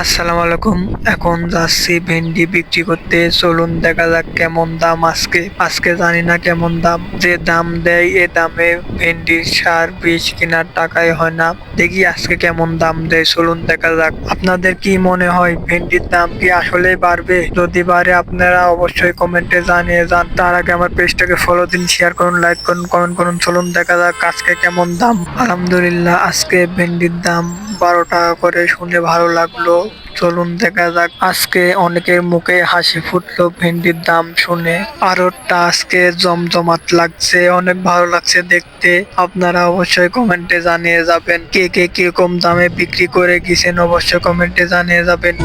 আসসালামু আলাইকুম। এখন যাচ্ছি ভেন্ডি বিক্রি করতে, চলুন দেখা যাক কেমন দাম আজকে জানি না কেমন দাম। যে দাম দেয় এ দামে ভেন্ডির সার বিষ কেনার টাকাই হয় না। দেখি আজকে কেমন দাম দেয়, চলুন দেখা যাক। আপনাদের কি মনে হয় ভেন্ডির দাম কি আসলে বাড়বে? যদি বাড়ে আপনারা অবশ্যই কমেন্টে জানিয়ে যান। তার আগে আমার পেজটাকে ফলো দিন, শেয়ার করুন, লাইক করুন, কমেন্ট করুন। চলুন দেখা যাক আজকে কেমন দাম। আলহামদুলিল্লাহ আজকে ভেন্ডির দাম 12 টাকা করে, শুনে ভালো লাগলো। চলুন দেখা যাক। আজকে অনেকের মুখে হাসি ফুটলো ভেন্ডির দাম শুনে। আরোটা আজকে জমজমাট লাগছে, অনেক ভালো লাগছে দেখতে। আপনারা অবশ্যই কমেন্টে জানিয়ে যাবেন কে কে কিরকম দামে বিক্রি করে গেছেন, অবশ্যই কমেন্টে জানিয়ে যাবেন।